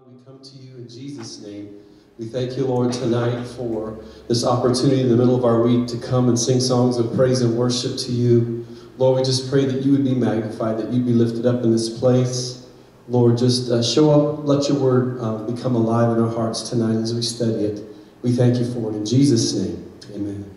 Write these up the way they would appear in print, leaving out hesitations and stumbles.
We come to you in Jesus' name. We thank you, Lord, tonight for this opportunity in the middle of our week to come and sing songs of praise and worship to you. Lord, we just pray that you would be magnified, that you'd be lifted up in this place. Lord, just show up, let your word become alive in our hearts tonight as we study it. We thank you for it in Jesus' name. Amen.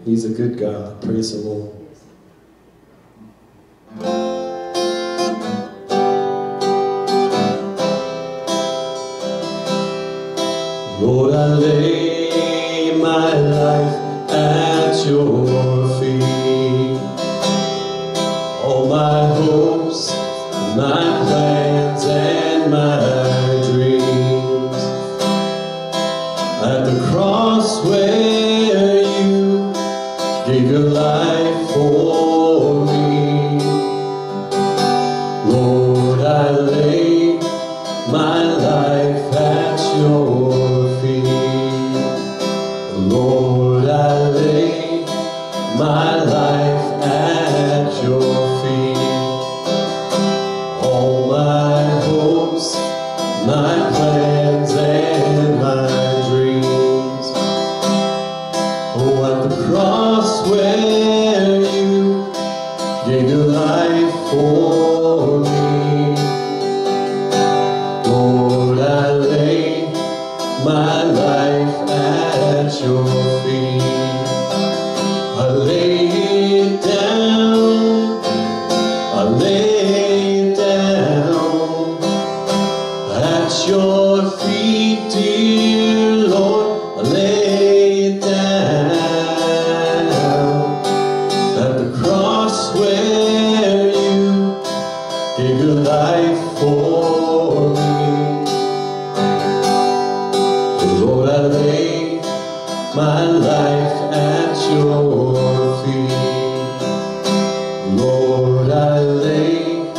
He's a good God. Praise the Lord. Lord, I lay my life at your feet. All my hopes, my plans, and my dreams. At the cross where you gave your life for me. Lord, I lay my life at your feet. Lord, I lay my life at your feet. All my hopes, my plans, and my dreams. Oh, at the cross where you gave your life for me. Lord, I lay my life at your feet. I lay it down, I lay it down at your feet, dear Lord. I lay it down at the cross where you gave your life for me. Lord, I lay my life at your feet. Lord, I lay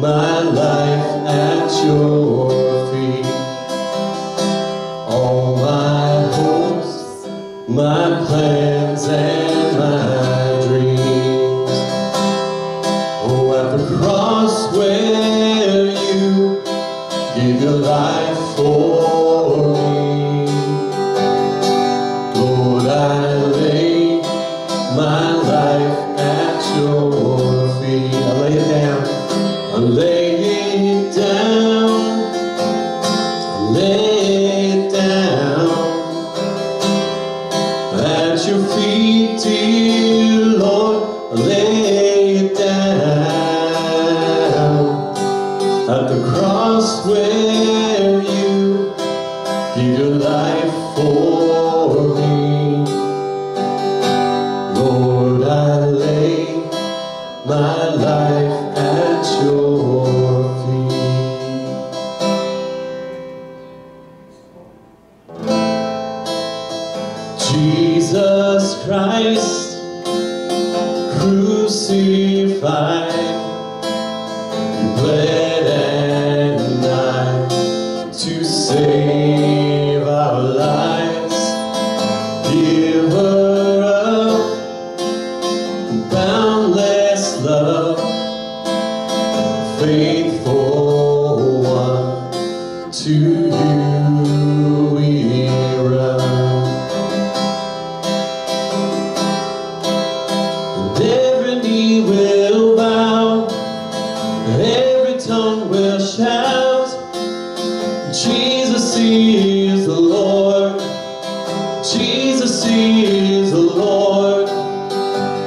my life at your feet. All my hopes, my plans, and my dreams. Oh, at life for me. Lord, I lay my life at your feet. I lay it down. I lay it down. I lay it down at your feet, dear Lord. I lay it down at the cross where you give your life for me. Lord, I lay my life at your feet. Jesus Christ, crucified, you bled and died to save our lives. Giver of boundless love, faithful one, to you we run. And every knee will bow, every tongue will shout, Jesus is the Lord, Jesus is the Lord.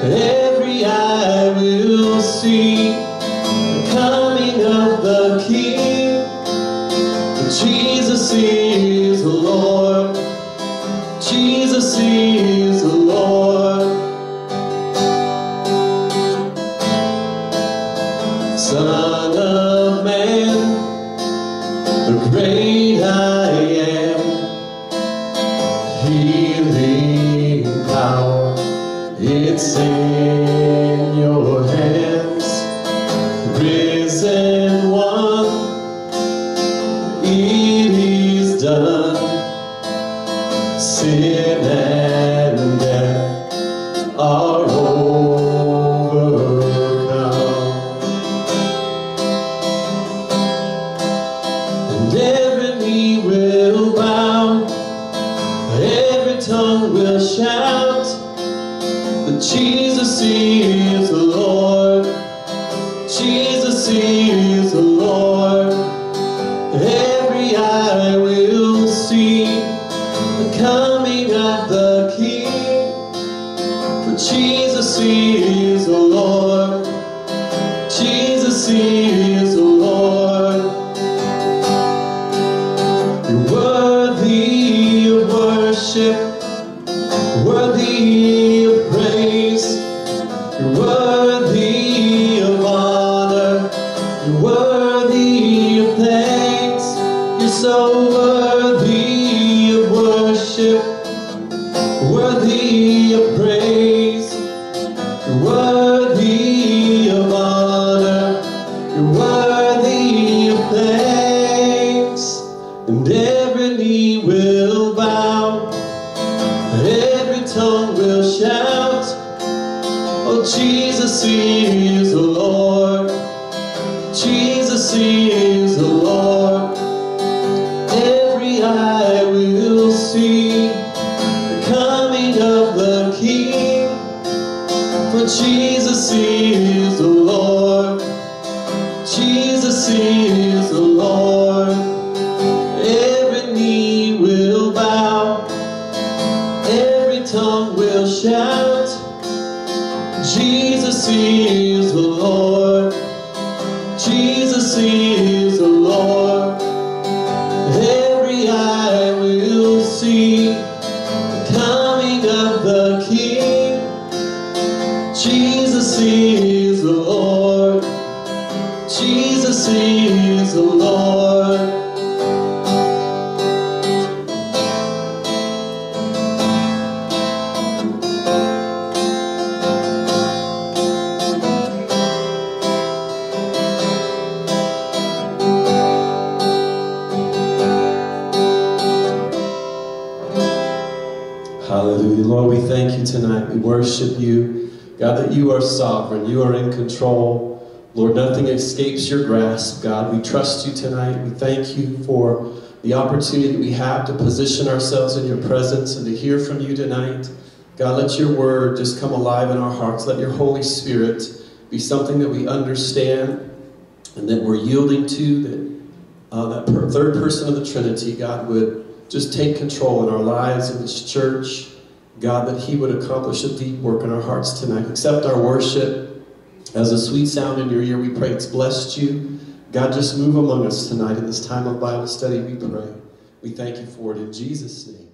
Every eye will see the coming of the King. Jesus is the Lord, Jesus is the Lord. Son of Man, the great I am, healing power, it's in your hands. Risen one, it is done. Sin and death are overcome. And every knee will bow, every tongue will shout that Jesus is the Lord, Jesus is the Lord. Every eye will see the coming of the King, for Jesus is the Lord, Jesus is the Lord. You're worthy of worship, worthy of praise. You're worthy of honor, you're worthy of thanks. You're so worthy of worship, worthy of praise. You're worthy of honor, you're worthy of thanks. And every knee will bow, every tongue will shout, oh, Jesus is the Lord, Jesus is the Lord. Every eye will see the coming of the King, for Jesus is the Lord, Jesus is the Lord. Every knee will bow, every tongue will shout, Jesus is the Lord, Jesus is the Lord. Every eye will see the coming of the King, Jesus is the Lord, Jesus is the Lord. Hallelujah. Lord, we thank you tonight. We worship you. God, that you are sovereign. You are in control. Lord, nothing escapes your grasp, God. We trust you tonight. We thank you for the opportunity that we have to position ourselves in your presence and to hear from you tonight. God, let your word just come alive in our hearts. Let your Holy Spirit be something that we understand and that we're yielding to, that third person of the Trinity, God, would just take control in our lives, in this church. God, that he would accomplish a deep work in our hearts tonight. Accept our worship as a sweet sound in your ear. We pray it's blessed you. God, just move among us tonight in this time of Bible study, we pray. We thank you for it in Jesus' name.